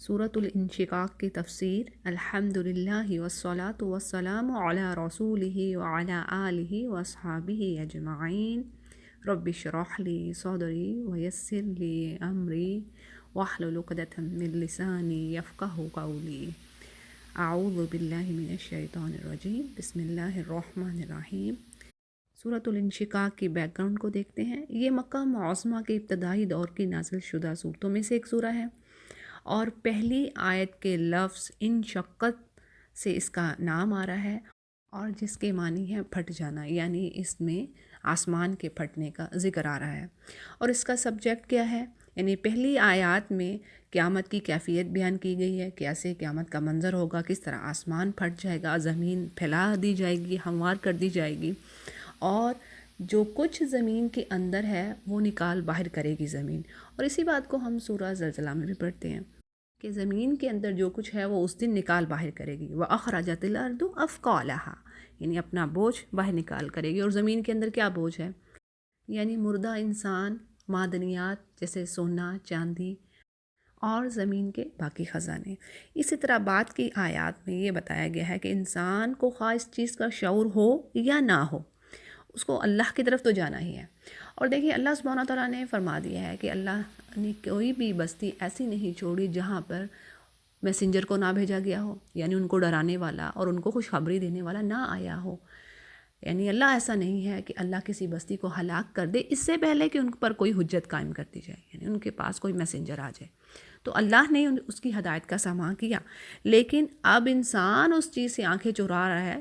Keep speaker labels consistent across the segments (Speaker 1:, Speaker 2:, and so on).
Speaker 1: سورۃ الانشقاق کی تفسیر۔ الحمدللہ والصلاۃ والسلام علی رسولہ وعلی آلہ واصحابہ اجمعین۔ رب اشرح لی صدری ویسر لی امری واحلل عقدۃ من لسانی یفقہوا قولی۔ اعوذ باللہ من الشیطان الرجیم، بسم اللہ الرحمن الرحیم۔ سورۃ الانشقاق کی بیک گراؤنڈ کو دیکھتے ہیں۔ یہ مکہ معظمہ کے ابتدائی دور کی نازل شدہ صورتوں میں سے ایک سورہ ہے، اور پہلی آیت کے لفظ انشقت سے اس کا نام آ رہا ہے، اور جس کے معنی ہے پھٹ جانا، یعنی اس میں آسمان کے پھٹنے کا ذکر آ رہا ہے۔ اور اس کا سبجیکٹ کیا ہے؟ یعنی پہلی آیات میں قیامت کی کیفیت بیان کی گئی ہے، کیسے قیامت کا منظر ہوگا، کس طرح آسمان پھٹ جائے گا، زمین پھیلا دی جائے گی، ہموار کر دی جائے گی، اور جو کچھ زمین کے اندر ہے وہ نکال باہر کرے گی زمین۔ اور اسی بات کو ہم سورہ زلزلہ میں بھی پڑھتے ہیں کہ زمین کے اندر جو کچھ ہے وہ اس دن نکال باہر کرے گی۔ وَأَخْرَجَتِ الْأَرْضُ أَثْقَالَهَا، یعنی اپنا بوجھ باہر نکال کرے گی۔ اور زمین کے اندر کیا بوجھ ہے؟ یعنی مردہ انسان، معدنیات جیسے سونا، چاندی، اور زمین کے باقی خزانے۔ اسی طرح بعد کی آیات میں یہ بتایا گیا ہے کہ انسان کو خواہ اس چیز کا شعور ہو یا نہ ہو، اس کو اللہ کی طرف تو جانا ہی ہے۔ اور دیکھیے اللہ سبحانہ تعالیٰ نے فرما دیا ہے کہ اللہ نے کوئی بھی بستی ایسی نہیں چھوڑی جہاں پر میسنجر کو نہ بھیجا گیا ہو، یعنی ان کو ڈرانے والا اور ان کو خوشخبری دینے والا نہ آیا ہو۔ یعنی اللہ ایسا نہیں ہے کہ اللہ کسی بستی کو ہلاک کر دے اس سے پہلے کہ ان پر کوئی حجت قائم کر دی جائے، یعنی ان کے پاس کوئی میسنجر آ جائے۔ تو اللہ نے اس کی ہدایت کا ساماں کیا، لیکن اب انسان اس چیز سے آنکھیں چرا رہا ہے،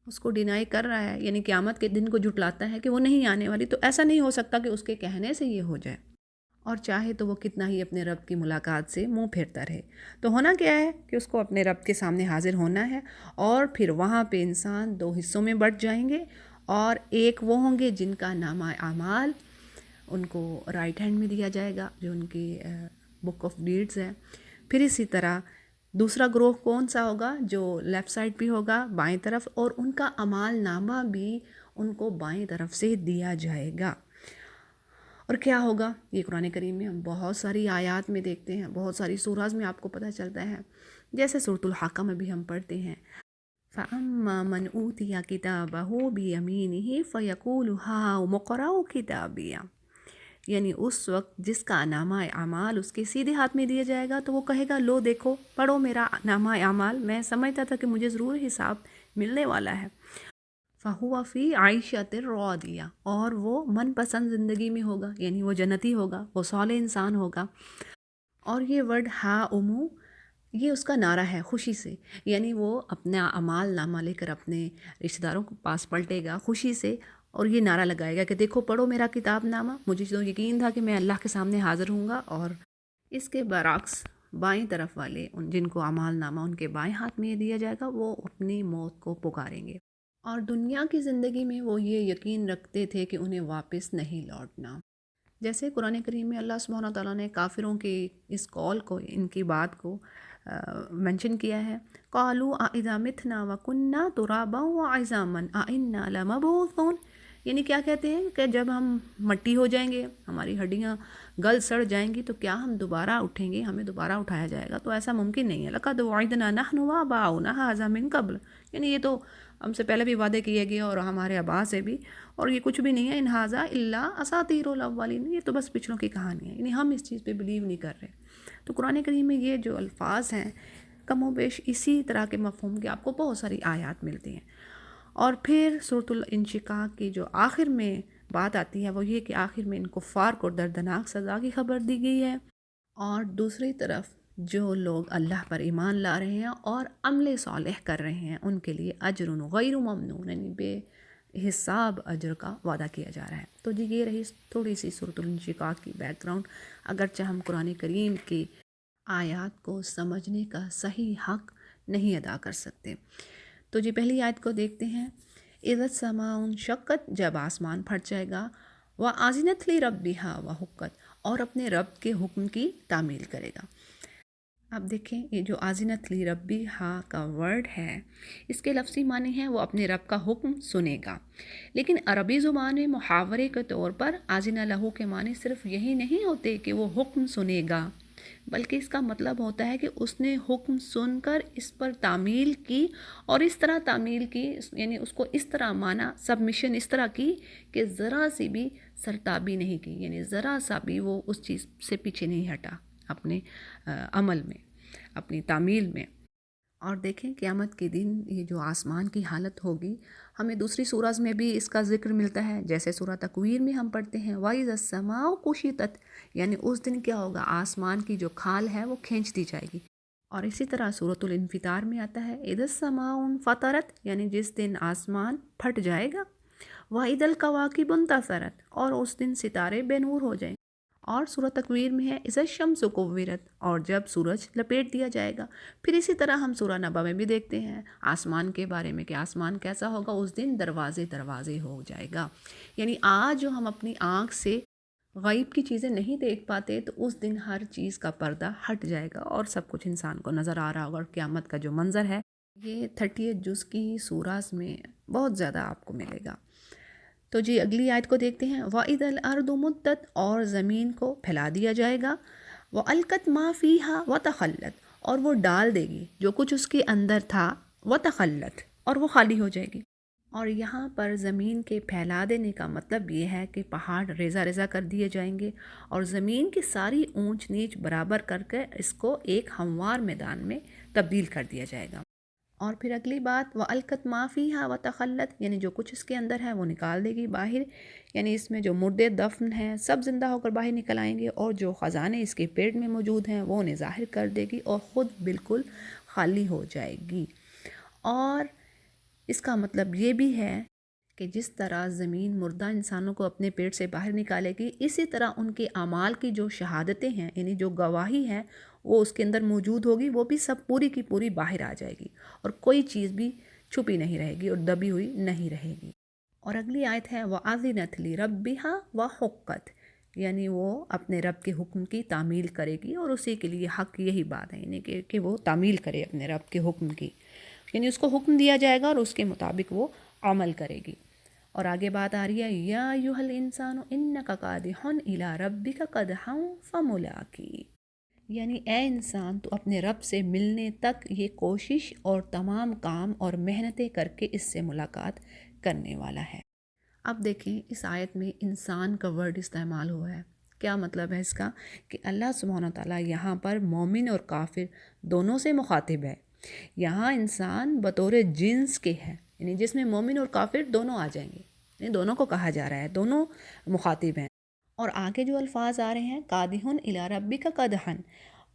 Speaker 1: اس کو ڈینائی کر رہا ہے، یعنی قیامت کے دن کو جھٹلاتا ہے کہ وہ نہیں آنے والی۔ تو ایسا نہیں ہو سکتا کہ اس کے کہنے سے یہ ہو جائے، اور چاہے تو وہ کتنا ہی اپنے رب کی ملاقات سے منہ پھیرتا رہے۔ تو ہونا کیا ہے کہ اس کو اپنے رب کے سامنے حاضر ہونا ہے، اور پھر وہاں پہ انسان دو حصوں میں بٹ جائیں گے، اور ایک وہ ہوں گے جن کا نامہ اعمال ان کو رائٹ ہینڈ میں دیا جائے گا، جو ان کی بک آف ڈیڈز ہے۔ پھر اسی طرح دوسرا گروہ کون سا ہوگا؟ جو لیفٹ سائڈ بھی ہوگا، بائیں طرف، اور ان کا اعمال نامہ بھی ان کو بائیں طرف سے دیا جائے گا۔ اور کیا ہوگا؟ یہ قرآن کریم میں ہم بہت ساری آیات میں دیکھتے ہیں، بہت ساری سورہز میں آپ کو پتہ چلتا ہے۔ جیسے سورۃ الحاقہ میں بھی ہم پڑھتے ہیں فَأَمَّا مَنْ أُوتِيَ كِتَابَهُ بِيَمِينِهِ فَيَقُولُ هَاؤُمُ اقْرَءُوا كِتَابِيَهْ، یعنی اس وقت جس کا نامہ اعمال اس کے سیدھے ہاتھ میں دیا جائے گا تو وہ کہے گا لو دیکھو، پڑھو میرا نامہ اعمال، میں سمجھتا تھا کہ مجھے ضرور حساب ملنے والا ہے۔ فَهُوَ فِي عَيْشَةٍ رَاضِيَةٍ، اور وہ من پسند زندگی میں ہوگا، یعنی وہ جنتی ہوگا، وہ صالح انسان ہوگا۔ اور یہ ورڈ ہا امو، یہ اس کا نعرہ ہے خوشی سے، یعنی وہ اپنا اعمال نامہ لے کر اپنے رشتہ داروں کے پاس پلٹے گا خوشی سے، اور یہ نعرہ لگائے گا کہ دیکھو پڑھو میرا کتاب نامہ، مجھے تو یقین تھا کہ میں اللہ کے سامنے حاضر ہوں گا۔ اور اس کے برعکس بائیں طرف والے، جن کو اعمال نامہ ان کے بائیں ہاتھ میں دیا جائے گا، وہ اپنی موت کو پکاریں گے، اور دنیا کی زندگی میں وہ یہ یقین رکھتے تھے کہ انہیں واپس نہیں لوٹنا۔ جیسے قرآن کریم میں اللہ سبحانہ تعالیٰ نے کافروں کی اس قول کو، ان کی بات کو منشن کیا ہے۔ قَالُوا أَإِذَا مِتْنَا وَكُنَّا تُرَابًا وَعِظَامًا أَإِنَّا لَمَبْعُوثُونَ، یعنی کیا کہتے ہیں کہ جب ہم مٹی ہو جائیں گے، ہماری ہڈیاں گل سڑ جائیں گی، تو کیا ہم دوبارہ اٹھیں گے، ہمیں دوبارہ اٹھایا جائے گا؟ تو ایسا ممکن نہیں ہے۔ لَقَدْ وُعِدْنَا نَحْنُ وَآبَاؤُنَا هَٰذَا مِن قَبْلُ، یعنی یہ تو ہم سے پہلے بھی وعدے کیے گئے اور ہمارے آباء سے بھی، اور یہ کچھ بھی نہیں ہے۔ إِنْ هَٰذَا إِلَّا أَسَاطِيرُ الْأَوَّلِينَ، یہ تو بس پچھلوں کی کہانی ہے، یعنی ہم اس چیز پہ بلیو نہیں کر رہے۔ تو قرآن کریم میں یہ جو الفاظ ہیں کم و بیش اسی طرح کے مفہوم کے آپ کو بہت ساری آیات ملتی ہیں۔ اور پھر سورۃ الانشقاق کی جو آخر میں بات آتی ہے وہ یہ کہ آخر میں ان کفار کو دردناک سزا کی خبر دی گئی ہے، اور دوسری طرف جو لوگ اللہ پر ایمان لا رہے ہیں اور عمل صالح کر رہے ہیں ان کے لیے اجر غیر ممنون، یعنی بے حساب اجر کا وعدہ کیا جا رہا ہے۔ تو جی یہ رہی تھوڑی سی سورۃ الانشقاق کی بیک گراؤنڈ، اگرچہ ہم قرآن کریم کی آیات کو سمجھنے کا صحیح حق نہیں ادا کر سکتے۔ تو جی پہلی آیت کو دیکھتے ہیں۔ اِذَا السَّمَاءُ انشقت، جب آسمان پھٹ جائے گا، وَأَذِنَتْ لِرَبِّهَا وَحُقَّتْ، اور اپنے رب کے حکم کی تعمیل کرے گا۔ اب دیکھیں یہ جو آذنت لِرَبِّهَا کا ورڈ ہے، اس کے لفظی معنی ہے وہ اپنے رب کا حکم سنے گا، لیکن عربی زبان میں محاورے کے طور پر آذن لہو کے معنی صرف یہی نہیں ہوتے کہ وہ حکم سنے گا، بلکہ اس کا مطلب ہوتا ہے کہ اس نے حکم سن کر اس پر تعمیل کی، اور اس طرح تعمیل کی یعنی اس کو اس طرح مانا، سبمیشن اس طرح کی کہ ذرا سی بھی سرتابی نہیں کی، یعنی ذرا سا بھی وہ اس چیز سے پیچھے نہیں ہٹا اپنے عمل میں، اپنی تعمیل میں۔ اور دیکھیں قیامت کے دن یہ جو آسمان کی حالت ہوگی، ہمیں دوسری سورج میں بھی اس کا ذکر ملتا ہے، جیسے سورہ تکویر میں ہم پڑھتے ہیں وَإِذَا السَّمَاءُ كُشِطَتْ، یعنی اس دن کیا ہوگا، آسمان کی جو کھال ہے وہ کھینچ دی جائے گی۔ اور اسی طرح سورۃ الانفطار میں آتا ہے اِذَا السَّمَاءُ انفطرت، یعنی جس دن آسمان پھٹ جائے گا، وَإِذَا الْكَوَاكِبُ انتثرت، اور اس دن ستارے بے نور ہو جائیں۔ اور سورۃ تکویر میں ہے اِذَا الشَّمْسُ كُوِّرَتْ، اور جب سورج لپیٹ دیا جائے گا۔ پھر اسی طرح ہم سورہ نبا میں بھی دیکھتے ہیں آسمان کے بارے میں کہ آسمان کیسا ہوگا، اس دن دروازے دروازے ہو جائے گا۔ یعنی آج جو ہم اپنی آنکھ سے غیب کی چیزیں نہیں دیکھ پاتے، تو اس دن ہر چیز کا پردہ ہٹ جائے گا اور سب کچھ انسان کو نظر آ رہا ہوگا، اور قیامت کا جو منظر ہے یہ 38 جز کی سورات میں بہت زیادہ آپ کو ملے گا۔ تو جی اگلی آیت کو دیکھتے ہیں وَإِذَا الْأَرْضُ مُدَّتْ، اور زمین کو پھیلا دیا جائے گا، وَأَلْقَتْ مَا فِيهَا وَتَخَلَّتْ، اور وہ ڈال دے گی جو کچھ اس کے اندر تھا، وَتَخَلَّتْ، اور وہ خالی ہو جائے گی۔ اور یہاں پر زمین کے پھیلا دینے کا مطلب یہ ہے کہ پہاڑ ریزہ ریزہ کر دیے جائیں گے، اور زمین کی ساری اونچ نیچ برابر کر کے اس کو ایک ہموار میدان میں تبدیل کر دیا جائے گا۔ اور پھر اگلی بات وَأَلْقَتْ مَا فِيهَا وَتَخَلَّتْ، یعنی جو کچھ اس کے اندر ہے وہ نکال دے گی باہر، یعنی اس میں جو مردے دفن ہیں سب زندہ ہو کر باہر نکل آئیں گے، اور جو خزانے اس کے پیٹ میں موجود ہیں وہ انہیں ظاہر کر دے گی، اور خود بالکل خالی ہو جائے گی۔ اور اس کا مطلب یہ بھی ہے کہ جس طرح زمین مردہ انسانوں کو اپنے پیٹ سے باہر نکالے گی، اسی طرح ان کے اعمال کی جو شہادتیں ہیں، یعنی جو گواہی ہے وہ اس کے اندر موجود ہوگی، وہ بھی سب پوری کی پوری باہر آ جائے گی، اور کوئی چیز بھی چھپی نہیں رہے گی اور دبی ہوئی نہیں رہے گی۔ اور اگلی آیت ہے وَأَذِنَتْ لِرَبِّهَا وَحُقَّتْ، یعنی وہ اپنے رب کے حکم کی تعمیل کرے گی، اور اسی کے لیے حق یہی بات ہے، یعنی کہ وہ تعمیل کرے اپنے رب کے حکم کی، یعنی اس کو حکم دیا جائے گا اور اس کے مطابق وہ عمل کرے گی۔ اور آگے بات آ رہی ہے یا ایھا الانسان انک قادح الی ربک قدحا فملاقی، یعنی اے انسان تو اپنے رب سے ملنے تک یہ کوشش اور تمام کام اور محنتیں کر کے اس سے ملاقات کرنے والا ہے۔ اب دیکھیں اس آیت میں انسان کا ورڈ استعمال ہوا ہے، کیا مطلب ہے اس کا، کہ اللہ سبحانہ و تعالیٰ یہاں پر مومن اور کافر دونوں سے مخاطب ہے۔ یہاں انسان بطور جنس کے ہے، یعنی جس میں مومن اور کافر دونوں آ جائیں گے، یعنی دونوں کو کہا جا رہا ہے، دونوں مخاطب ہیں۔ اور آگے جو الفاظ آ رہے ہیں قادح الی ربک قدحا،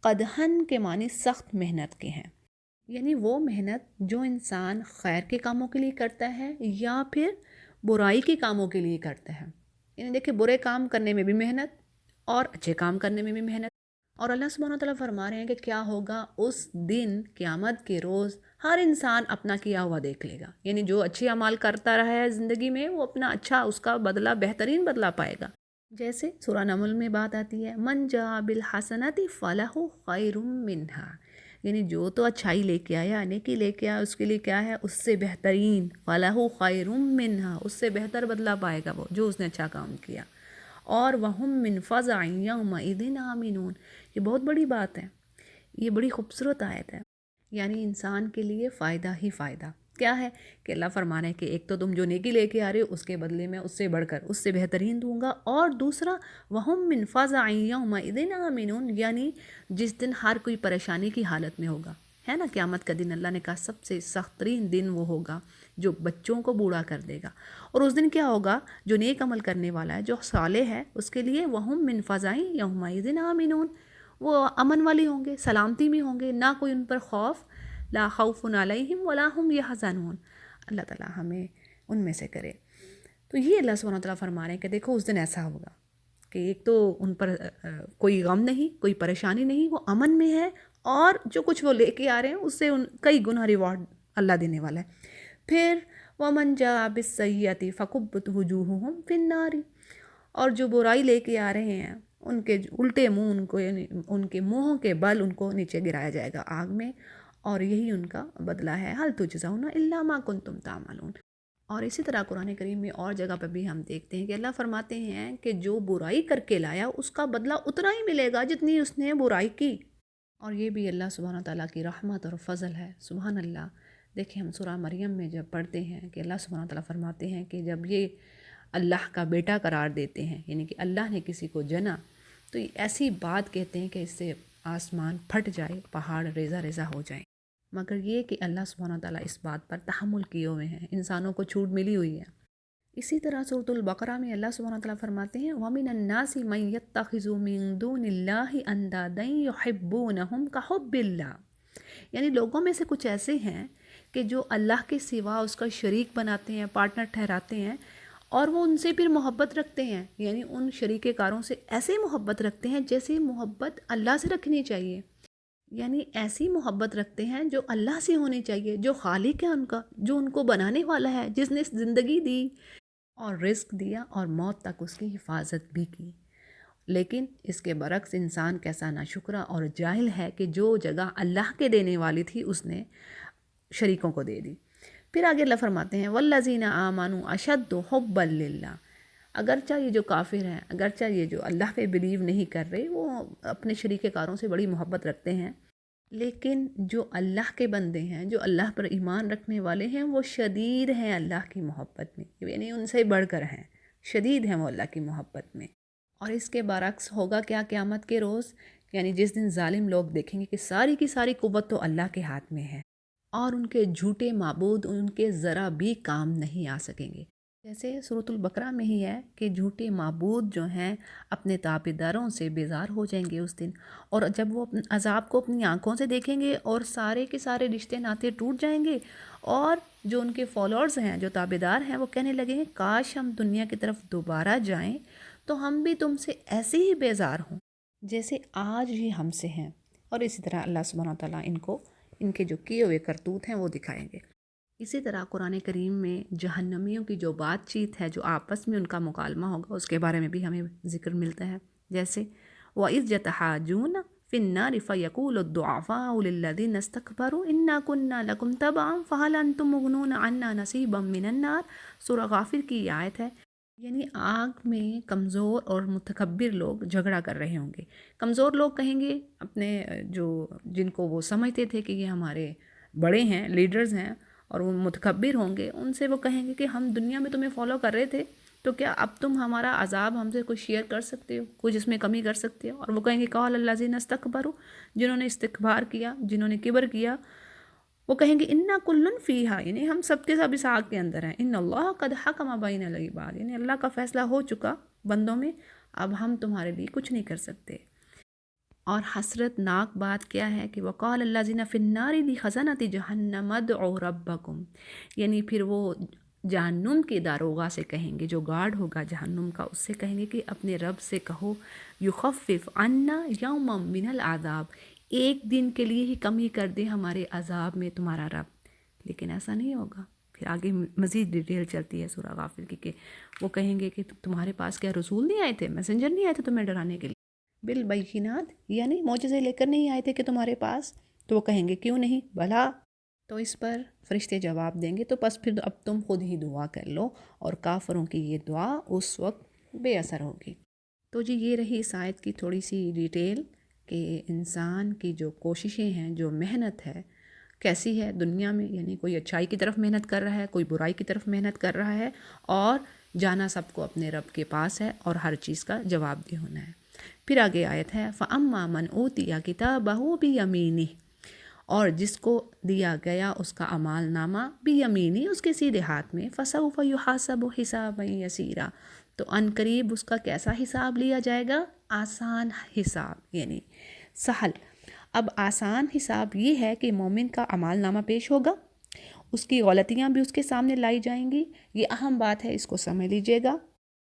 Speaker 1: قدحن کے معنی سخت محنت کے ہیں، یعنی وہ محنت جو انسان خیر کے کاموں کے لیے کرتا ہے یا پھر برائی کے کاموں کے لیے کرتا ہے۔ یعنی دیکھیں برے کام کرنے میں بھی محنت اور اچھے کام کرنے میں بھی محنت۔ اور اللہ سبحانہ وتعالیٰ فرما رہے ہیں کہ کیا ہوگا اس دن قیامت کے روز ہر انسان اپنا کیا ہوا دیکھ لے گا، یعنی جو اچھے اعمال کرتا رہا ہے زندگی میں وہ اپنا اچھا اس کا بدلہ بہترین بدلہ پائے گا۔ جیسے سورہ نمل میں بات آتی ہے من جاء بالحسنۃ فلہ خیر منہا، یعنی جو تو اچھائی لے کے آیا، نیکی لے کے آیا، اس کے لیے کیا ہے، اس سے بہترین، فلہ خیر منہا، اس سے بہتر بدلہ پائے گا وہ جو اس نے اچھا کام کیا۔ اور وہم من فزع یومئذ آمنون، یہ بہت بڑی بات ہے، یہ بڑی خوبصورت آیت ہے، یعنی انسان کے لیے فائدہ ہی فائدہ کیا ہے کہ اللہ فرما رہے ہیں کہ ایک تو تم جو نیکی لے کے آ رہے ہو اس کے بدلے میں اس سے بڑھ کر اس سے بہترین دوں گا، اور دوسرا وہم من فزع یومئذ آمنون، یعنی جس دن ہر کوئی پریشانی کی حالت میں ہوگا، ہے نا، قیامت کا دن اللہ نے کہا سب سے سخت ترین دن وہ ہوگا جو بچوں کو بوڑھا کر دے گا۔ اور اس دن کیا ہوگا، جو نیک عمل کرنے والا ہے، جو صالح ہے، اس کے لیے وہم من فزع یومئذ آمنون، وہ امن والی ہوں گے، سلامتی میں ہوں گے، نہ کوئی ان پر خوف، لا خوف علیہم ولا هم یحزنون، اللہ تعالیٰ ہمیں ان میں سے کرے۔ تو یہ اللہ سبحانہ وتعالیٰ فرما رہے ہیں کہ دیکھو اس دن ایسا ہوگا کہ ایک تو ان پر کوئی غم نہیں، کوئی پریشانی نہیں، وہ امن میں ہے، اور جو کچھ وہ لے کے آ رہے ہیں اس سے کئی گنا ریوارڈ اللہ دینے والا ہے۔ پھر وَمَنْ جَاءَ بِالسَّيِّئَةِ فَكُبَّتْ وُجُوهُهُمْ فِي النَّارِ، اور جو برائی لے کے آ رہے ہیں ان کے الٹے منہ، ان کو یعنی ان کے منہوں کے بل ان کو نیچے گرایا جائے گا آگ میں، اور یہی ان کا بدلہ ہے، هَلْ تُجْزَوْنَ إِلَّا مَا كُنْتُمْ تَعْمَلُونَ۔ اور اسی طرح قرآن کریم میں اور جگہ پہ بھی ہم دیکھتے ہیں کہ اللہ فرماتے ہیں کہ جو برائی کر کے لایا اس کا بدلہ اتنا ہی ملے گا جتنی اس نے برائی کی۔ اور یہ بھی اللہ سبحانہ تعالیٰ کی رحمت اور فضل ہے، سبحان اللہ۔ دیکھیں ہم سورہ مریم میں جب پڑھتے ہیں کہ اللہ سبحانہ تعالیٰ فرماتے ہیں کہ جب یہ اللہ کا بیٹا قرار دیتے ہیں، یعنی کہ اللہ نے کسی کو جنا، تو یہ ایسی بات کہتے ہیں کہ اس سے آسمان پھٹ جائے، پہاڑ ریزہ ریزہ ہو جائیں، مگر یہ کہ اللہ سبحانہ تعالیٰ اس بات پر تحمل کیے ہوئے ہیں، انسانوں کو چھوٹ ملی ہوئی ہے۔ اسی طرح سورۃ البقرہ میں اللہ سبحانہ تعالیٰ فرماتے ہیں وَمِنَ النَّاسِ مَن يَتَّخِذُ مِن دُونِ اللَّهِ أَندَادًا يُحِبُّونَهُمْ كَحُبِّ اللَّهِ، یعنی لوگوں میں سے کچھ ایسے ہیں کہ جو اللہ کے سوا اس کا شریک بناتے ہیں، پارٹنر ٹھہراتے ہیں، اور وہ ان سے پھر محبت رکھتے ہیں، یعنی ان شریک کاروں سے ایسے محبت رکھتے ہیں جیسے محبت اللہ سے رکھنی چاہیے، یعنی ایسی محبت رکھتے ہیں جو اللہ سے ہونی چاہیے، جو خالق ہے ان کا، جو ان کو بنانے والا ہے، جس نے زندگی دی اور رزق دیا اور موت تک اس کی حفاظت بھی کی۔ لیکن اس کے برعکس انسان کیسا ناشکرا اور جاہل ہے کہ جو جگہ اللہ کے دینے والی تھی اس نے شریکوں کو دے دی۔ پھر آگے اللہ فرماتے ہیں وَالَّذِينَ آمَنُوا أَشَدُّ حُبًّا لِلَّهِ، اگرچہ یہ جو کافر ہیں، اگرچہ یہ جو اللہ پہ بلیو نہیں کر رہے، وہ اپنے شریک کاروں سے بڑی محبت رکھتے ہیں، لیکن جو اللہ کے بندے ہیں، جو اللہ پر ایمان رکھنے والے ہیں، وہ شدید ہیں اللہ کی محبت میں، یعنی ان سے بڑھ کر ہیں، شدید ہیں وہ اللہ کی محبت میں۔ اور اس کے برعکس ہوگا کیا قیامت کے روز، یعنی جس دن ظالم لوگ دیکھیں گے کہ ساری کی ساری قوت تو اللہ کے ہاتھ میں ہے اور ان کے جھوٹے معبود ان کے ذرا بھی کام نہیں آ سکیں گے۔ جیسے سورۃ البقرہ میں ہی ہے کہ جھوٹے معبود جو ہیں اپنے تابعداروں سے بیزار ہو جائیں گے اس دن، اور جب وہ عذاب کو اپنی آنکھوں سے دیکھیں گے اور سارے کے سارے رشتے ناطے ٹوٹ جائیں گے، اور جو ان کے فالوورز ہیں، جو تابعدار ہیں، وہ کہنے لگیں گے کاش ہم دنیا کی طرف دوبارہ جائیں تو ہم بھی تم سے ایسے ہی بیزار ہوں جیسے آج ہی ہم سے ہیں۔ اور اسی طرح اللہ سبحانہ تعالیٰ ان کے جو کیے ہوئے کرتوت ہیں وہ دکھائیں گے۔ اسی طرح قرآن کریم میں جہنمیوں کی جو بات چیت ہے، جو آپس میں ان کا مکالمہ ہوگا، اس کے بارے میں بھی ہمیں ذکر ملتا ہے، جیسے وَإِذْ يَتَحَاجُونَ فِي النَّارِ فَيَقُولُ الضُّعَفَاءُ لِلَّذِينَ اسْتَكْبَرُوا إِنَّا كُنَّا لَكُمْ تَبَعًا فَهَلْ أَنْتُم مُغْنُونَ عَنَّا نَصِيبًا مِّنَ النَّارِ۔ سورہ غافر کی یہ آیت ہے، یعنی آگ میں کمزور اور متکبر لوگ جھگڑا کر رہے ہوں گے۔ کمزور لوگ کہیں گے اپنے جن کو وہ سمجھتے تھے کہ یہ ہمارے بڑے ہیں، لیڈرز ہیں، اور وہ متکبر ہوں گے، ان سے وہ کہیں گے کہ ہم دنیا میں تمہیں فالو کر رہے تھے، تو کیا اب تم ہمارا عذاب ہم سے کچھ شیئر کر سکتے ہو، کچھ اس میں کمی کر سکتے ہو؟ اور وہ کہیں گے قال الذین استکبروا، جنہوں نے استکبار کیا، جنہوں نے کبر کیا، وہ کہیں گے انا کل فیہا، یعنی ہم سب کے سب اس آگ کے اندر ہیں، ان اللہ قد حکم بین العباد، یعنی اللہ کا فیصلہ ہو چکا بندوں میں، اب ہم تمہارے لیے کچھ نہیں کر سکتے۔ اور حسرت ناک بات کیا ہے کہ وقال الذین فی النار لخزنۃ جہنم ادعوا ربکم، یعنی پھر وہ جہنم کے داروغہ سے کہیں گے، جو گارڈ ہوگا جہنم کا، اس سے کہیں گے کہ اپنے رب سے کہو یخفف عنا یوما من العذاب، ایک دن کے لیے ہی کمی کر دے ہمارے عذاب میں تمہارا رب، لیکن ایسا نہیں ہوگا۔ پھر آگے مزید ڈیٹیل چلتی ہے سورہ غافر کی کہ وہ کہیں گے کہ تمہارے پاس کیا رسول نہیں آئے تھے، میسنجر نہیں آئے تھے تمہیں ڈرانے کے لیے، بالبینات، یعنی معجزے لے کر نہیں آئے تھے کہ تمہارے پاس؟ تو وہ کہیں گے کیوں نہیں، بھلا۔ تو اس پر فرشتے جواب دیں گے تو بس پھر اب تم خود ہی دعا کر لو، اور کافروں کی یہ دعا اس وقت بے اثر ہوگی۔ تو جی یہ رہی اس آیت کی تھوڑی سی ڈیٹیل کہ انسان کی جو کوششیں ہیں، جو محنت ہے کیسی ہے دنیا میں، یعنی کوئی اچھائی کی طرف محنت کر رہا ہے، کوئی برائی کی طرف محنت کر رہا ہے، اور جانا سب کو اپنے رب کے پاس ہے اور ہر چیز کا جواب دہ ہونا ہے۔ پھر آگے آیت ہے فَأَمَّا مَنْ أُوتِيَ كِتَابَهُ بِيَمِينِهِ، اور جس کو دیا گیا اس کا اعمال نامہ بیمینی، اس کے سیدھے ہاتھ میں، فَسَوْفَ يُحَاسَبُ حِسَابًا يَسِيرًا، تو ان قریب اس کا کیسا حساب لیا جائے گا؟ آسان حساب، یعنی سہل۔ اب آسان حساب یہ ہے کہ مومن کا اعمال نامہ پیش ہوگا، اس کی غلطیاں بھی اس کے سامنے لائی جائیں گی، یہ اہم بات ہے، اس کو سمجھ لیجئے گا۔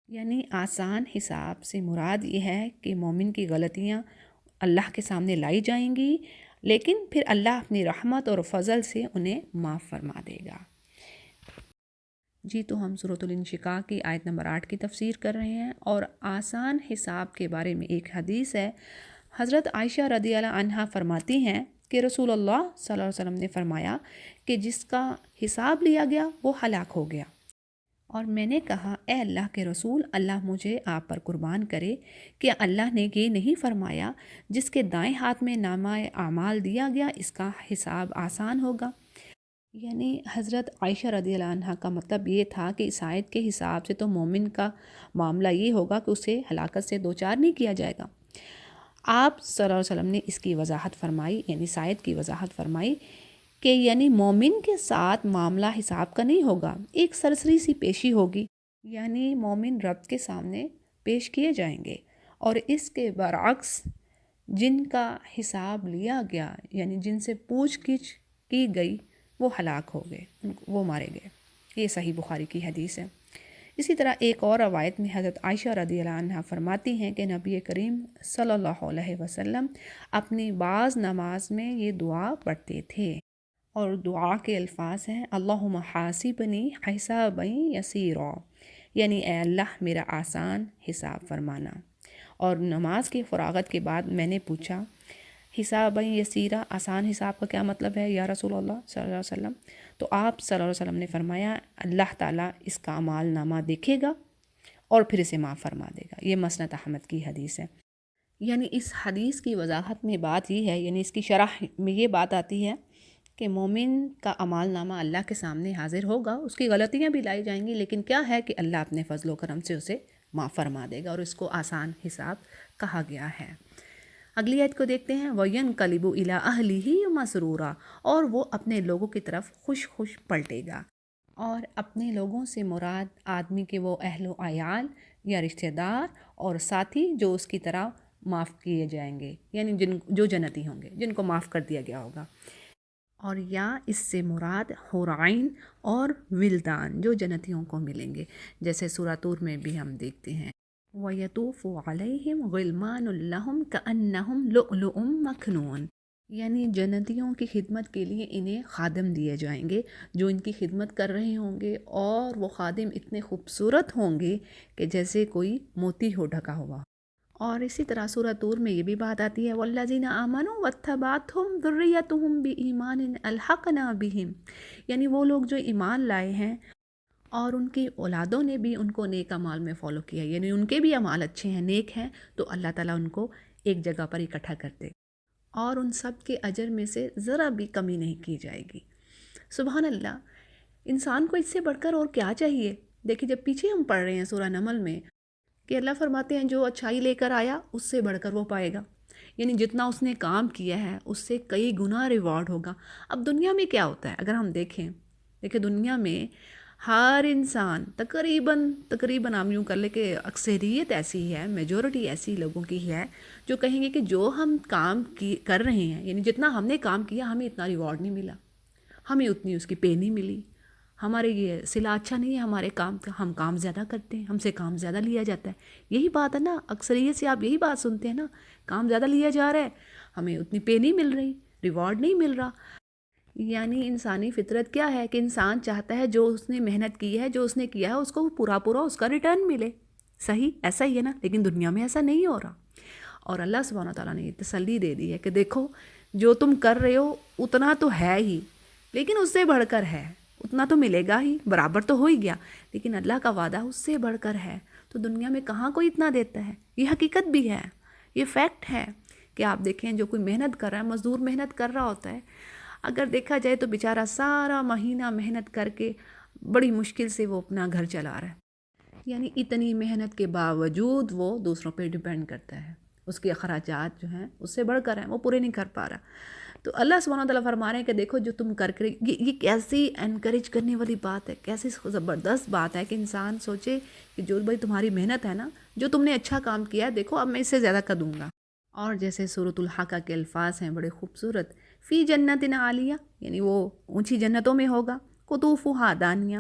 Speaker 1: یعنی آسان حساب سے مراد یہ ہے کہ مومن کی غلطیاں اللہ کے سامنے لائی جائیں گی، لیکن پھر اللہ اپنی رحمت اور فضل سے انہیں معاف فرما دے گا۔ جی تو ہم سورۃ الانشقاق کی آیت نمبر 8 کی تفسیر کر رہے ہیں، اور آسان حساب کے بارے میں ایک حدیث ہے، حضرت عائشہ رضی اللہ عنہا فرماتی ہیں کہ رسول اللہ صلی اللہ علیہ وسلم نے فرمایا کہ جس کا حساب لیا گیا وہ ہلاک ہو گیا، اور میں نے کہا اے اللہ کے رسول، اللہ مجھے آپ پر قربان کرے کہ اللہ نے یہ نہیں فرمایا جس کے دائیں ہاتھ میں نامہ اعمال دیا گیا اس کا حساب آسان ہوگا؟ یعنی حضرت عائشہ رضی اللہ عنہ کا مطلب یہ تھا کہ اس آیت کے حساب سے تو مومن کا معاملہ یہ ہوگا کہ اسے ہلاکت سے دوچار نہیں کیا جائے گا۔ آپ صلی اللہ علیہ وسلم نے اس کی وضاحت فرمائی، یعنی اس آیت کی وضاحت فرمائی کہ یعنی مومن کے ساتھ معاملہ حساب کا نہیں ہوگا، ایک سرسری سی پیشی ہوگی، یعنی مومن رب کے سامنے پیش کیے جائیں گے، اور اس کے برعکس جن کا حساب لیا گیا یعنی جن سے پوچھ گچھ کی گئی وہ ہلاک ہو گئے، وہ مارے گئے۔ یہ صحیح بخاری کی حدیث ہے۔ اسی طرح ایک اور روایت میں حضرت عائشہ رضی اللہ عنہ فرماتی ہیں کہ نبی کریم صلی اللہ علیہ وسلم اپنی بعض نماز میں یہ دعا پڑھتے تھے، اور دعا کے الفاظ ہیں اللہم حاسبنی حسابا یسیرا، یعنی اے اللہ میرا آسان حساب فرمانا۔ اور نماز کی فراغت کے بعد میں نے پوچھا حسابا یسیرا، آسان حساب کا کیا مطلب ہے یا رسول اللہ صلی اللہ علیہ وسلم؟ تو آپ صلی اللہ علیہ وسلم نے فرمایا اللہ تعالیٰ اس کا اعمال نامہ دیکھے گا اور پھر اسے معاف فرما دے گا۔ یہ مسند احمد کی حدیث ہے۔ یعنی اس حدیث کی وضاحت میں بات یہ ہے، یعنی اس کی شرح میں یہ بات آتی ہے کہ مومن کا اعمال نامہ اللہ کے سامنے حاضر ہوگا، اس کی غلطیاں بھی لائی جائیں گی، لیکن کیا ہے کہ اللہ اپنے فضل و کرم سے اسے معاف فرما دے گا، اور اس کو آسان حساب کہا گیا ہے۔ اگلی آیت کو دیکھتے ہیں وَيَنْقَلِبُ إِلَىٰ أَهْلِهِ مَسْرُورًا، اور وہ اپنے لوگوں کی طرف خوش خوش پلٹے گا۔ اور اپنے لوگوں سے مراد آدمی کے وہ اہل و عیال یا رشتہ دار اور ساتھی جو اس کی طرح معاف کیے جائیں گے، یعنی جو جنتی ہوں گے، جن کو معاف کر دیا گیا ہوگا۔ اور یا اس سے مراد حور عین اور ولدان جو جنتیوں کو ملیں گے، جیسے سورہ طور میں بھی ہم دیکھتے ہیں وَيَطُوفُ عَلَيْهِمْ غِلْمَانٌ لَهُمْ كَأَنَّهُمْ لُؤْلُؤٌ مَكْنُونٌ، یعنی جنتیوں کی خدمت کے لیے انہیں خادم دیے جائیں گے جو ان کی خدمت کر رہے ہوں گے، اور وہ خادم اتنے خوبصورت ہوں گے کہ جیسے کوئی موتی ہو ڈھکا ہوا۔ اور اسی طرح سورہ طور میں یہ بھی بات آتی ہے وَالَّذِينَ آمَنُوا وَاتَّبَعَتْهُمْ ذُرِّيَّتُهُمْ بِإِيمَانٍ أَلْحَقْنَا بِهِمْ، یعنی وہ لوگ جو ایمان لائے ہیں اور ان کی اولادوں نے بھی ان کو نیک اعمال میں فالو کیا، یعنی ان کے بھی اعمال اچھے ہیں، نیک ہیں، تو اللہ تعالیٰ ان کو ایک جگہ پر اکٹھا کرتے اور ان سب کے اجر میں سے ذرا بھی کمی نہیں کی جائے گی۔ سبحان اللہ، انسان کو اس سے بڑھ کر اور کیا چاہیے؟ دیکھیں جب پیچھے ہم پڑھ رہے ہیں سورہ نمل میں کہ اللہ فرماتے ہیں جو اچھائی لے کر آیا اس سے بڑھ کر وہ پائے گا، یعنی جتنا اس نے کام کیا ہے اس سے کئی گنا ریوارڈ ہوگا۔ اب دنیا میں کیا ہوتا ہے اگر ہم دیکھیں دنیا میں ہر انسان تقریباً ہم یوں کر لیں کہ اکثریت ایسی ہے، میجورٹی ایسی لوگوں کی ہے جو کہیں گے کہ جو ہم کام کر رہے ہیں، یعنی جتنا ہم نے کام کیا ہمیں اتنا ریوارڈ نہیں ملا، ہمیں اتنی اس کی پے نہیں ملی، ہمارے یہ صلہ اچھا نہیں ہے ہمارے کام کا، ہم کام زیادہ کرتے ہیں، ہم سے کام زیادہ لیا جاتا ہے۔ یہی بات ہے نا، اکثریت سے آپ یہی بات سنتے ہیں نا، کام زیادہ لیا جا رہا ہے، ہمیں اتنی پے نہیں مل رہی، ریوارڈ نہیں مل رہا۔ یعنی انسانی فطرت کیا ہے کہ انسان چاہتا ہے جو اس نے محنت کی ہے، جو اس نے کیا ہے اس کو پورا اس کا ریٹرن ملے۔ صحیح ایسا ہی ہے نا، لیکن دنیا میں ایسا نہیں ہو رہا، اور اللہ سبحانہ تعالیٰ نے یہ تسلی دے دی ہے کہ دیکھو جو تم کر رہے ہو اتنا تو ہے ہی، لیکن اس سے بڑھ کر ہے، اتنا تو ملے گا ہی، برابر تو ہو ہی گیا، لیکن اللہ کا وعدہ اس سے بڑھ کر ہے۔ تو دنیا میں کہاں کوئی اتنا دیتا ہے، یہ حقیقت بھی ہے، یہ فیکٹ ہے کہ آپ دیکھیں جو کوئی محنت کر رہا ہے، مزدور محنت کر رہا ہوتا ہے، اگر دیکھا جائے تو بیچارہ سارا مہینہ محنت کر کے بڑی مشکل سے وہ اپنا گھر چلا رہا ہے، یعنی اتنی محنت کے باوجود وہ دوسروں پہ ڈیپینڈ کرتا ہے، اس کے اخراجات جو ہیں اس سے بڑھ کر ہیں، وہ پورے نہیں کر پا رہا۔ تو اللہ سبحانہ تعالیٰ فرما رہے ہیں کہ دیکھو جو تم کر کے یہ کیسی انکریج کرنے والی بات ہے، کیسی زبردست بات ہے کہ انسان سوچے کہ جو بھائی تمہاری محنت ہے نا، جو تم نے اچھا کام کیا ہے، دیکھو اب میں اس سے زیادہ کر دوں گا۔ اور جیسے سورۃ الحاقہ کے الفاظ ہیں بڑے خوبصورت، فی جنت عالیہ، یعنی وہ اونچی جنتوں میں ہوگا، قطوفہا دانیہ،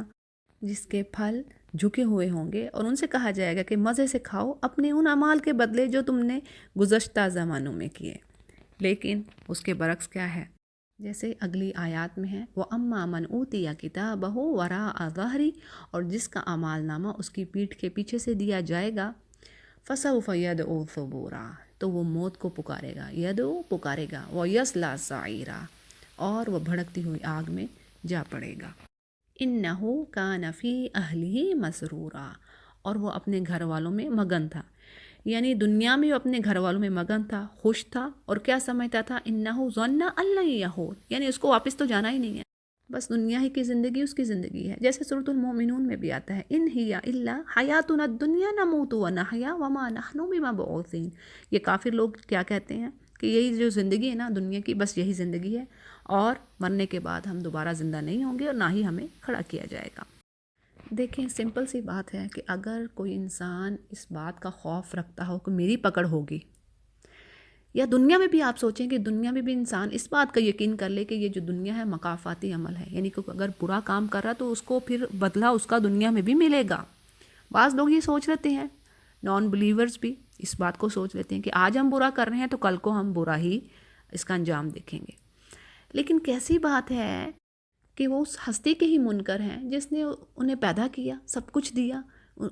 Speaker 1: جس کے پھل جھکے ہوئے ہوں گے، اور ان سے کہا جائے گا کہ مزے سے کھاؤ اپنے ان اعمال کے بدلے جو تم نے گزشتہ زمانوں میں کیے۔ لیکن اس کے برعکس کیا ہے، جیسے اگلی آیات میں ہے وَأَمَّا مَنْ أُوتِيَ كِتَابَهُ وَرَاءَ ظَهْرِهِ، اور جس کا اعمال نامہ اس کی پیٹھ کے پیچھے سے دیا جائے گا، فَسَوْفَ يَدْعُو ثُبُورًا، تو وہ موت کو پکارے گا، یدعو پکارے گا، وَيَصْلَىٰ سَعِیرًا، اور وہ بھڑکتی ہوئی آگ میں جا پڑے گا۔ انہو کان فی اہلہ مسرورا، اور وہ اپنے گھر والوں میں مگن تھا، یعنی دنیا میں وہ اپنے گھر والوں میں مگن تھا، خوش تھا، اور کیا سمجھتا تھا، انہو ظن ان لن یحور، یعنی اس کو واپس تو جانا ہی نہیں ہے، بس دنیا ہی کی زندگی اس کی زندگی ہے. جیسے سورۃ المومنون میں بھی آتا ہے، ان ہی الا حیاتنا الدنیا نموت ونحیا وما نحن بمبعوثین. یہ کافر لوگ کیا کہتے ہیں کہ یہی جو زندگی ہے نا دنیا کی، بس یہی زندگی ہے، اور مرنے کے بعد ہم دوبارہ زندہ نہیں ہوں گے اور نہ ہی ہمیں کھڑا کیا جائے گا. دیکھیں سمپل سی بات ہے کہ اگر کوئی انسان اس بات کا خوف رکھتا ہو کہ میری پکڑ ہوگی، یا دنیا میں بھی آپ سوچیں کہ دنیا میں بھی انسان اس بات کا یقین کر لے کہ یہ جو دنیا ہے مکافاتی عمل ہے، یعنی کہ اگر برا کام کر رہا تو اس کو پھر بدلہ اس کا دنیا میں بھی ملے گا. بعض لوگ یہ سوچ لیتے ہیں، نان بلیورز بھی اس بات کو سوچ لیتے ہیں کہ آج ہم برا کر رہے ہیں تو کل کو ہم برا ہی اس کا انجام دیکھیں گے. لیکن کیسی بات ہے کہ وہ اس ہستی کے ہی منکر ہیں جس نے انہیں پیدا کیا، سب کچھ دیا،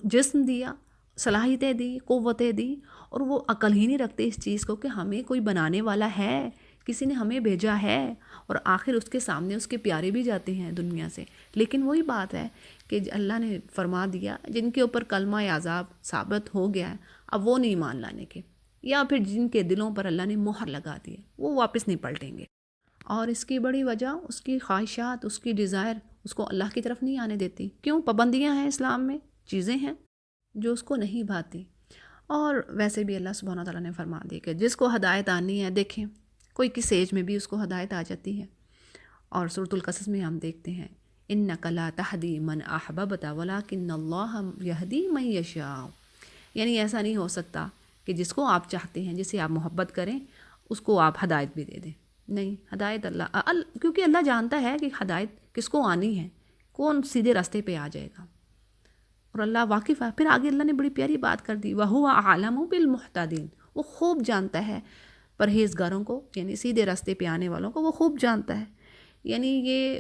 Speaker 1: جسم دیا، صلاحیتیں دی، قوتیں دی، اور وہ عقل ہی نہیں رکھتے اس چیز کو کہ ہمیں کوئی بنانے والا ہے، کسی نے ہمیں بھیجا ہے، اور آخر اس کے سامنے اس کے پیارے بھی جاتے ہیں دنیا سے. لیکن وہی بات ہے کہ اللہ نے فرما دیا جن کے اوپر کلمہ عذاب ثابت ہو گیا ہے اب وہ نہیں مان لانے کے، یا پھر جن کے دلوں پر اللہ نے مہر لگا دی وہ واپس نہیں پلٹیں گے. اور اس کی بڑی وجہ اس کی خواہشات، اس کی ڈیزائر اس کو اللہ کی طرف نہیں آنے دیتی. کیوں؟ پابندیاں ہیں اسلام میں، چیزیں ہیں جو اس کو نہیں بھاتی. اور ویسے بھی اللہ سبحانہ تعالیٰ نے فرما دی کہ جس کو ہدایت آنی ہے، دیکھیں کوئی کس ایج میں بھی اس کو ہدایت آ جاتی ہے. اور سورۃ القصص میں ہم دیکھتے ہیں انک لا تہدی من احببت ولکن اللہ یہدی من یشاء، یعنی ایسا نہیں ہو سکتا کہ جس کو آپ چاہتے ہیں، جسے آپ محبت کریں، اس کو آپ ہدایت بھی دے دیں. نہیں، ہدایت کیونکہ اللہ جانتا ہے کہ ہدایت کس کو آنی ہے، کون سیدھے راستے پہ آ جائے گا، اور اللہ واقف ہے. پھر آگے اللہ نے بڑی پیاری بات کر دی، وَهُوَ أَعْلَمُ بِالْمُهْتَدِينَ، وہ خوب جانتا ہے پرہیزگاروں کو، یعنی سیدھے راستے پہ آنے والوں کو وہ خوب جانتا ہے. یعنی یہ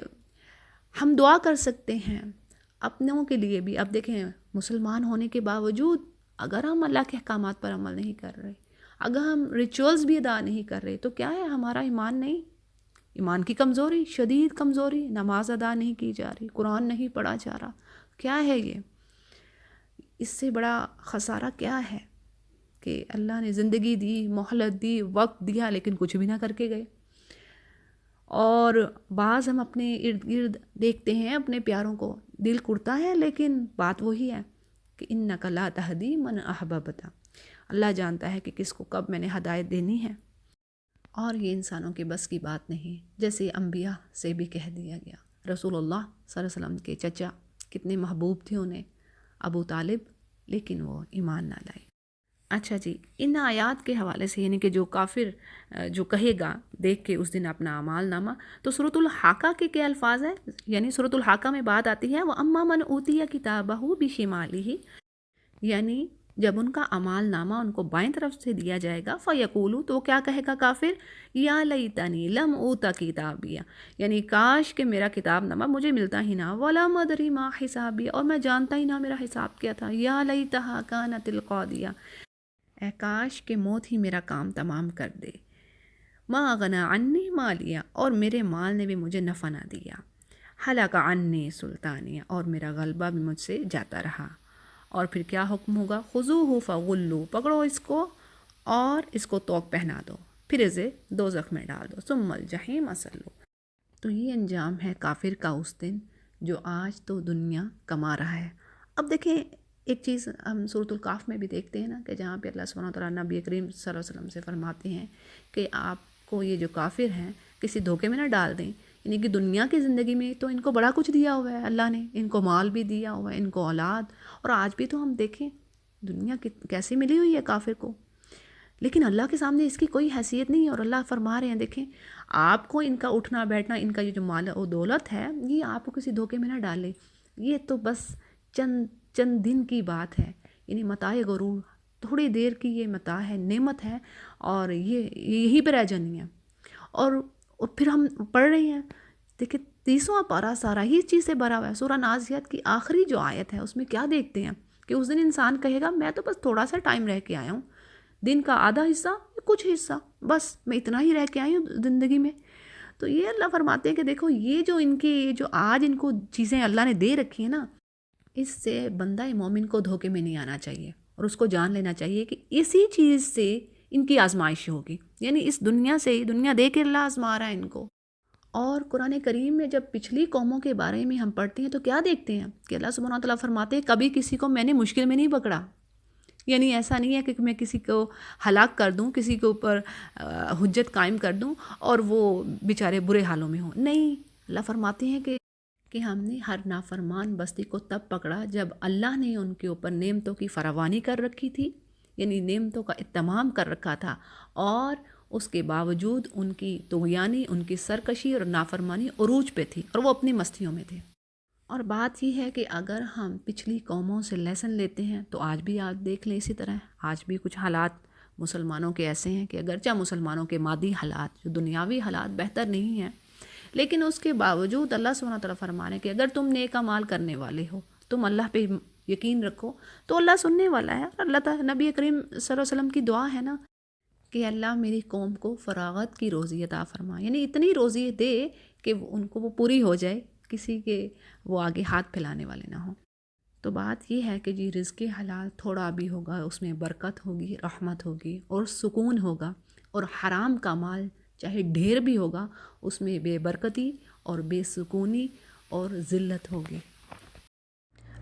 Speaker 1: ہم دعا کر سکتے ہیں اپنوں کے لیے بھی. اب دیکھیں مسلمان ہونے کے باوجود اگر ہم اللہ کے احکامات پر عمل نہیں کر رہے، اگر ہم ریچولز بھی ادا نہیں کر رہے، تو کیا ہے؟ ہمارا ایمان نہیں، ایمان کی کمزوری، شدید کمزوری. نماز ادا نہیں کی جا رہی، قرآن نہیں پڑھا جا رہا. کیا ہے یہ؟ اس سے بڑا خسارہ کیا ہے کہ اللہ نے زندگی دی، مہلت دی، وقت دیا، لیکن کچھ بھی نہ کر کے گئے. اور بعض ہم اپنے ارد گرد دیکھتے ہیں اپنے پیاروں کو، دل کرتا ہے، لیکن بات وہی ہے کہ انک لا تہدی من احببت. اللہ جانتا ہے کہ کس کو کب میں نے ہدایت دینی ہے، اور یہ انسانوں کے بس کی بات نہیں. جیسے انبیاء سے بھی کہہ دیا گیا، رسول اللہ صلی اللہ علیہ وسلم کے چچا کتنے محبوب تھے انہیں، ابو طالب، لیکن وہ ایمان نہ لائے. اچھا جی، ان آیات کے حوالے سے یعنی کہ جو کافر جو کہے گا دیکھ کے اس دن اپنا اعمال نامہ، تو سورۃ الحاقہ کے کیا الفاظ ہیں؟ یعنی سورۃ الحاقہ میں بات آتی ہے وَأَمَّا مَنْ أُوتِيَ كِتَابَهُ بِشِمَالِهِ، یعنی جب ان کا اعمال نامہ ان کو بائیں طرف سے دیا جائے گا، فَيَقُولُ، تو کیا کہے گا کافر؟ یا لیتنی لم اوت کتابیہ، یعنی کاش کہ میرا کتاب نامہ مجھے ملتا ہی نہ، وَلَمْ أَدْرِ مَا حِسَابِیہ، اور میں جانتا ہی نہ میرا حساب کیا تھا. یا لیتہا کانت القاضیہ، اے کاش کہ موت ہی میرا کام تمام کر دے. ما اغنی عنی مالیہ، اور میرے مال نے بھی مجھے نفع نہ دیا. ہلک عنی سلطانیہ، اور میرا غلبہ بھی مجھ سے جاتا رہا. اور پھر کیا حکم ہوگا؟ خذوہ فغلو، پکڑو اس کو اور اس کو توق پہنا دو، پھر اسے دوزخ میں ڈال دو، ثم الجحیم صلو. تو یہ انجام ہے کافر کا اس دن جو آج تو دنیا کما رہا ہے. اب دیکھیں ایک چیز ہم سورۃ الکاف میں بھی دیکھتے ہیں نا، کہ جہاں پہ اللہ سبحانہ وتعالیٰ نبی کریم صلی اللہ علیہ وسلم سے فرماتے ہیں کہ آپ کو یہ جو کافر ہیں کسی دھوکے میں نہ ڈال دیں. یعنی کہ دنیا کی زندگی میں تو ان کو بڑا کچھ دیا ہوا ہے اللہ نے، ان کو مال بھی دیا ہوا ہے، ان کو اولاد، اور آج بھی تو ہم دیکھیں دنیا کیسی ملی ہوئی ہے کافر کو، لیکن اللہ کے سامنے اس کی کوئی حیثیت نہیں ہے. اور اللہ فرما رہے ہیں دیکھیں آپ کو ان کا اٹھنا بیٹھنا، ان کا یہ جو مال و دولت ہے، یہ آپ کو کسی دھوکے میں نہ ڈالے، یہ تو بس چند دن کی بات ہے. یعنی متاع غرور، تھوڑی دیر کی یہ متاع ہے، نعمت ہے، اور یہ یہی پہ رہ جانی ہے. اور پھر ہم پڑھ رہے ہیں دیکھیں 30واں پارہ سارا ہی چیز سے بھرا ہوا ہے. سورہ نازعات کی آخری جو آیت ہے اس میں کیا دیکھتے ہیں کہ اس دن انسان کہے گا میں تو بس تھوڑا سا ٹائم رہ کے آیا ہوں، دن کا آدھا حصہ، کچھ حصہ، بس میں اتنا ہی رہ کے آئی ہوں زندگی میں. تو یہ اللہ فرماتے ہیں کہ دیکھو یہ جو ان کے جو آج ان کو چیزیں اللہ نے دے رکھی ہیں نا، اس سے بندہ مومن کو دھوکے میں نہیں آنا چاہیے، اور اس کو جان لینا چاہیے کہ اسی چیز سے ان کی آزمائش ہوگی، یعنی اس دنیا سے، دنیا دے کے اللہ آزما رہا ہے ان کو۔ اور قرآن کریم میں جب پچھلی قوموں کے بارے میں ہم پڑھتے ہیں تو کیا دیکھتے ہیں کہ اللہ سبحانہ وتعالیٰ فرماتے ہیں کبھی کسی کو میں نے مشکل میں نہیں پکڑا، یعنی ایسا نہیں ہے کہ میں کسی کو ہلاک کر دوں، کسی کے اوپر حجت قائم کر دوں اور وہ بیچارے برے حالوں میں ہوں، نہیں، اللہ فرماتے ہیں کہ ہم نے ہر نافرمان بستی کو تب پکڑا جب اللہ نے ان کے اوپر نعمتوں کی فراوانی کر رکھی تھی، یعنی نعمتوں کا اہتمام کر رکھا تھا، اور اس کے باوجود ان کی طغیانی، ان کی سرکشی اور نافرمانی عروج پہ تھی اور وہ اپنی مستیوں میں تھے۔ اور بات یہ ہے کہ اگر ہم پچھلی قوموں سے لیسن لیتے ہیں تو آج بھی آپ دیکھ لیں اسی طرح ہے، آج بھی کچھ حالات مسلمانوں کے ایسے ہیں کہ اگرچہ مسلمانوں کے مادی حالات، جو دنیاوی حالات بہتر نہیں ہیں، لیکن اس کے باوجود اللہ سبحانہ تعالیٰ فرما رہے ہیں کہ اگر تم نیک اعمال کرنے والے ہو، تم اللہ پہ یقین رکھو تو اللہ سننے والا ہے۔ اور اللہ تعالیٰ، نبی کریم صلی اللہ علیہ وسلم کی دعا ہے نا کہ اللہ میری قوم کو فراغت کی روزی عطا فرما، یعنی اتنی روزی دے کہ ان کو وہ پوری ہو جائے، کسی کے وہ آگے ہاتھ پھیلانے والے نہ ہوں۔ تو بات یہ ہے کہ جی رزق حلال تھوڑا بھی ہوگا اس میں برکت ہوگی، رحمت ہوگی اور سکون ہوگا، اور حرام کا مال چاہے ڈھیر بھی ہوگا اس میں بے برکتی اور بے سکونی اور ذلت ہوگی۔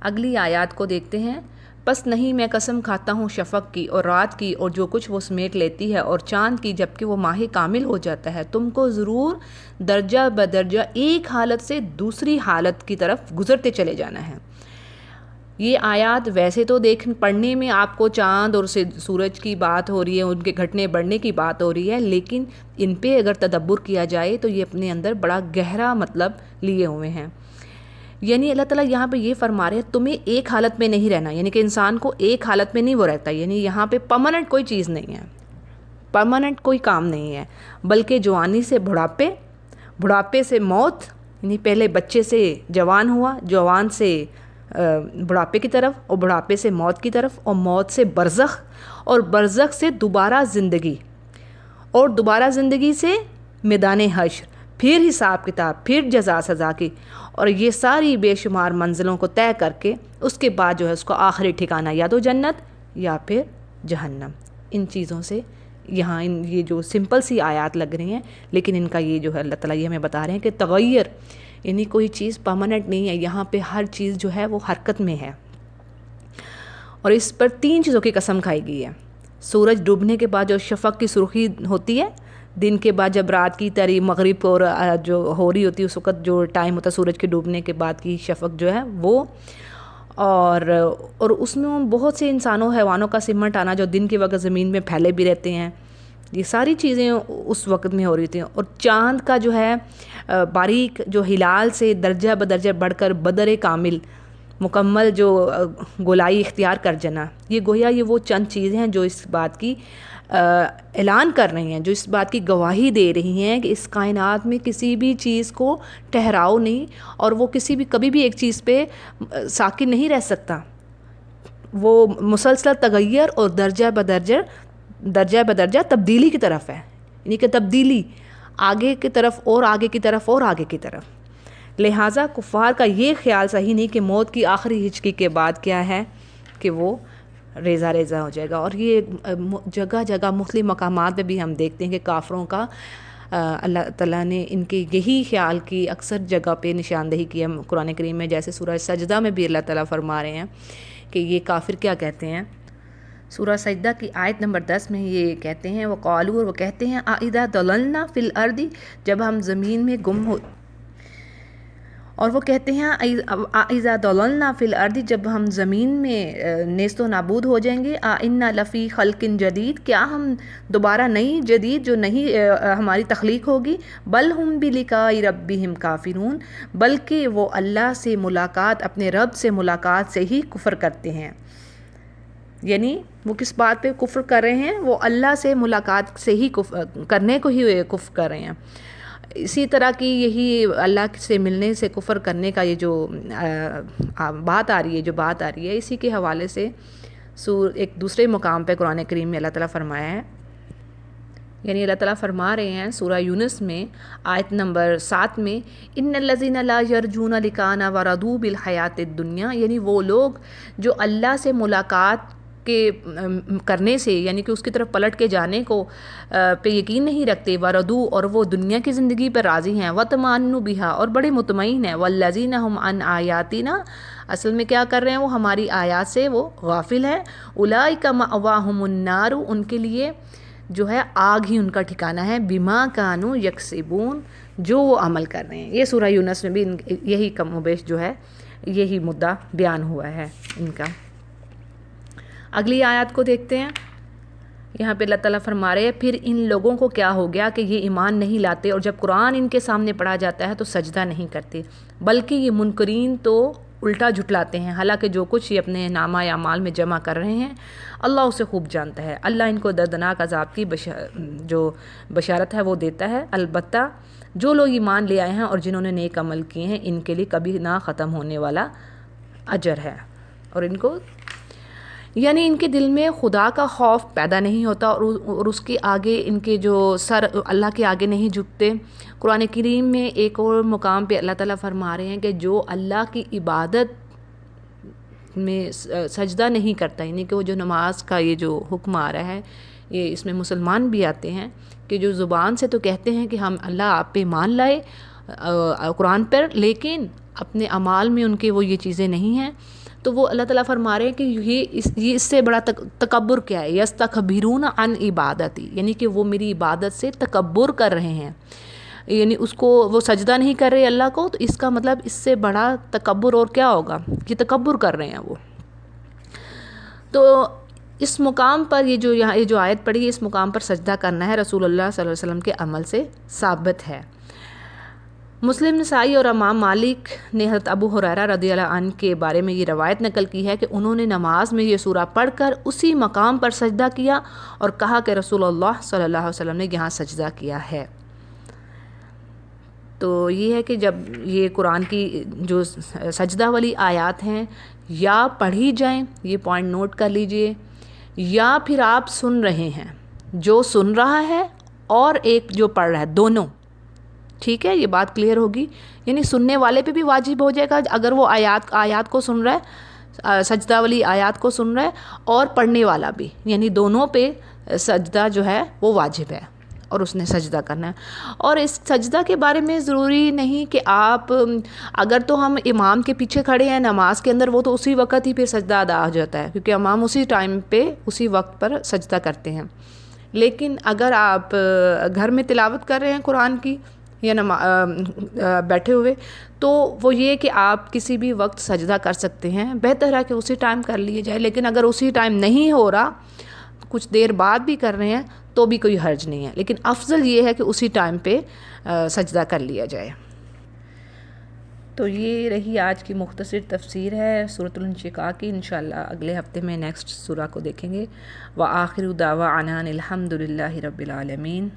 Speaker 1: اگلی آیات کو دیکھتے ہیں۔ بس نہیں، میں قسم کھاتا ہوں شفق کی اور رات کی اور جو کچھ وہ سمیٹ لیتی ہے، اور چاند کی جبکہ وہ ماہ کامل ہو جاتا ہے، تم کو ضرور درجہ بدرجہ ایک حالت سے دوسری حالت کی طرف گزرتے چلے جانا ہے۔ یہ آیات ویسے تو پڑھنے میں آپ کو چاند اور سورج کی بات ہو رہی ہے، ان کے گھٹنے بڑھنے کی بات ہو رہی ہے، لیکن ان پہ اگر تدبر کیا جائے تو یہ اپنے اندر بڑا گہرا مطلب لیے ہوئے ہیں۔ یعنی اللہ تعالیٰ یہاں پہ یہ فرما رہے ہیں تمہیں ایک حالت میں نہیں رہنا، یعنی کہ انسان کو ایک حالت میں نہیں وہ رہتا، یعنی یہاں پہ پرماننٹ کوئی چیز نہیں ہے، پرماننٹ کوئی کام نہیں ہے، بلکہ جوانی سے بڑھاپے، بڑھاپے سے موت، یعنی پہلے بچے سے جوان ہوا، جوان سے بڑھاپے کی طرف، اور بڑھاپے سے موت کی طرف، اور موت سے برزخ، اور برزخ سے دوبارہ زندگی، اور دوبارہ زندگی سے میدان حشر، پھر حساب کتاب، پھر جزا سزا کی، اور یہ ساری بے شمار منزلوں کو طے کر کے اس کے بعد جو ہے اس کو آخری ٹھکانہ یا تو جنت یا پھر جہنم۔ ان چیزوں سے یہاں یہ جو سمپل سی آیات لگ رہی ہیں، لیکن ان کا یہ جو ہے اللہ تعالیٰ یہ ہمیں بتا رہے ہیں کہ تغیر، یعنی کوئی چیز پرماننٹ نہیں ہے، یہاں پہ ہر چیز جو ہے وہ حرکت میں ہے۔ اور اس پر 3 چیزوں کی قسم کھائی گئی ہے۔ سورج ڈوبنے کے بعد جو شفق کی سرخی ہوتی ہے، دن کے بعد جب رات کی تری مغرب اور جو ہو رہی ہوتی ہے اس وقت جو ٹائم ہوتا ہے سورج کے ڈوبنے کے بعد کی شفق جو ہے وہ، اور اس میں بہت سے انسانوں حیوانوں کا سمٹ آنا جو دن کے وقت زمین میں پھیلے بھی رہتے ہیں، یہ ساری چیزیں اس وقت میں ہو رہی تھیں۔ اور چاند کا جو ہے باریک جو ہلال سے درجہ بدرجہ بڑھ کر بدر کامل مکمل جو گولائی اختیار کر جانا، یہ گویا یہ وہ چند چیزیں ہیں جو اس بات کی اعلان کر رہی ہیں، جو اس بات کی گواہی دے رہی ہیں کہ اس کائنات میں کسی بھی چیز کو ٹھہراؤ نہیں، اور وہ کسی بھی کبھی بھی ایک چیز پہ ساکن نہیں رہ سکتا، وہ مسلسل تغیر اور درجہ بدرجہ تبدیلی کی طرف ہے، یعنی کہ تبدیلی آگے کی طرف اور آگے کی طرف اور آگے کی طرف۔ لہٰذا کفار کا یہ خیال صحیح نہیں کہ موت کی آخری ہچکی کے بعد کیا ہے کہ وہ ریزہ ریزہ ہو جائے گا۔ اور یہ جگہ جگہ مختلف مقامات پہ بھی ہم دیکھتے ہیں کہ کافروں کا اللہ تعالیٰ نے ان کے یہی خیال کی اکثر جگہ پہ نشاندہی کی ہے قرآن کریم میں، جیسے سورہ سجدہ میں بھی اللہ تعالیٰ فرما رہے ہیں کہ یہ کافر کیا کہتے ہیں۔ سورہ سجدہ کی آیت نمبر 10 میں یہ کہتے ہیں وقالوا، اور وہ کہتے ہیں اذا ضللنا فی الارض، جب ہم زمین میں گم ہو، اور وہ کہتے ہیں اذا ضللنا فی الارض، جب ہم زمین میں نیست و نابود ہو جائیں گے، انا لفی خلق جدید، کیا ہم دوبارہ نئی جدید جو نہیں ہماری تخلیق ہوگی، بل ہم بلقاء ربہم کافرون، بلکہ وہ اللہ سے ملاقات، اپنے رب سے ملاقات سے ہی کفر کرتے ہیں۔ یعنی وہ کس بات پہ کفر کر رہے ہیں؟ وہ اللہ سے ملاقات سے ہی کرنے کو ہی کفر کر رہے ہیں۔ اسی طرح کی یہی اللہ سے ملنے سے کفر کرنے کا یہ جو بات آ رہی ہے اسی کے حوالے سے ایک دوسرے مقام پہ قرآن کریم میں اللہ تعالیٰ فرمایا ہے یعنی اللہ تعالیٰ فرما رہے ہیں سورہ یونس میں آیت نمبر 7 میں، ان الذین لا یرجون لقاءنا ورضوا بالحیات الدنیا، یعنی وہ لوگ جو اللہ سے ملاقات کے کرنے سے، یعنی کہ اس کی طرف پلٹ کے جانے کو پہ یقین نہیں رکھتے، ورضوا، اور وہ دنیا کی زندگی پر راضی ہیں، وطمئنوا بہا، اور بڑے مطمئن ہیں، والذین هم عن آیاتنا، اصل میں کیا کر رہے ہیں وہ ہماری آیات سے وہ غافل ہے، اولئک مأواہم النار، ان کے لیے جو ہے آگ ہی ان کا ٹھکانہ ہے، بما کانوا یکسبون، جو وہ عمل کر رہے ہیں۔ یہ سورہ یونس میں بھی یہی کم و بیش جو ہے یہی مدعا بیان ہوا ہے ان کا۔ اگلی آیات کو دیکھتے ہیں۔ یہاں پہ اللہ تعالیٰ فرما رہے ہیں پھر ان لوگوں کو کیا ہو گیا کہ یہ ایمان نہیں لاتے، اور جب قرآن ان کے سامنے پڑھا جاتا ہے تو سجدہ نہیں کرتے، بلکہ یہ منکرین تو الٹا جھٹلاتے ہیں، حالانکہ جو کچھ یہ اپنے نامہ اعمال میں جمع کر رہے ہیں اللہ اسے خوب جانتا ہے۔ اللہ ان کو دردناک عذاب کی جو بشارت ہے وہ دیتا ہے، البتہ جو لوگ ایمان لے آئے ہیں اور جنہوں نے نیک عمل کیے ہیں ان کے لیے کبھی نہ ختم ہونے والا اجر ہے، اور ان کو یعنی ان کے دل میں خدا کا خوف پیدا نہیں ہوتا، اور اس کے آگے ان کے جو سر اللہ کے آگے نہیں جھکتے۔ قرآن کریم میں ایک اور مقام پہ اللہ تعالیٰ فرما رہے ہیں کہ جو اللہ کی عبادت میں سجدہ نہیں کرتا، یعنی کہ وہ جو نماز کا یہ جو حکم آ رہا ہے، یہ اس میں مسلمان بھی آتے ہیں کہ جو زبان سے تو کہتے ہیں کہ ہم اللہ آپ پہ مان لائے قرآن پر، لیکن اپنے اعمال میں ان کے وہ یہ چیزیں نہیں ہیں، تو وہ اللہ تعالیٰ فرما رہے ہیں کہ یہ اس سے بڑا تکبر کیا ہے، یستکبرون عن عبادتی، یعنی کہ وہ میری عبادت سے تکبر کر رہے ہیں، یعنی اس کو وہ سجدہ نہیں کر رہے اللہ کو، تو اس کا مطلب اس سے بڑا تکبر اور کیا ہوگا، یہ تکبر کر رہے ہیں وہ۔ تو اس مقام پر یہ جو آیت پڑھی ہے، اس مقام پر سجدہ کرنا ہے رسول اللہ صلی اللہ علیہ وسلم کے عمل سے ثابت ہے۔ مسلم نسائی اور امام مالک نے حضرت ابو ہریرہ رضی اللہ عنہ کے بارے میں یہ روایت نقل کی ہے کہ انہوں نے نماز میں یہ سورہ پڑھ کر اسی مقام پر سجدہ کیا اور کہا کہ رسول اللہ صلی اللہ علیہ وسلم نے یہاں سجدہ کیا ہے۔ تو یہ ہے کہ جب یہ قرآن کی جو سجدہ والی آیات ہیں یا پڑھی جائیں، یہ پوائنٹ نوٹ کر لیجئے، یا پھر آپ سن رہے ہیں، جو سن رہا ہے اور ایک جو پڑھ رہا ہے، دونوں، ٹھیک ہے، یہ بات کلیئر ہوگی، یعنی سننے والے پہ بھی واجب ہو جائے گا اگر وہ آیات کو سن رہا ہے، سجدہ والی آیات کو سن رہا ہے، اور پڑھنے والا بھی، یعنی دونوں پہ سجدہ جو ہے وہ واجب ہے اور اس نے سجدہ کرنا ہے۔ اور اس سجدہ کے بارے میں ضروری نہیں کہ آپ اگر تو ہم امام کے پیچھے کھڑے ہیں نماز کے اندر، وہ تو اسی وقت ہی پھر سجدہ ادا ہو جاتا ہے، کیونکہ امام اسی ٹائم پہ اسی وقت پر سجدہ کرتے ہیں۔ لیکن اگر آپ گھر میں تلاوت کر رہے ہیں قرآن کی یا بیٹھے ہوئے، تو وہ یہ کہ آپ کسی بھی وقت سجدہ کر سکتے ہیں، بہتر ہے کہ اسی ٹائم کر لیے جائے، لیکن اگر اسی ٹائم نہیں ہو رہا، کچھ دیر بعد بھی کر رہے ہیں تو بھی کوئی حرج نہیں ہے، لیکن افضل یہ ہے کہ اسی ٹائم پہ سجدہ کر لیا جائے۔ تو یہ رہی آج کی مختصر تفسیر ہے سورۃ الانشقاق کی، انشاءاللہ اگلے ہفتے میں نیکسٹ سورہ کو دیکھیں گے۔ وآخر دعوانا الحمد للہ رب العالمین۔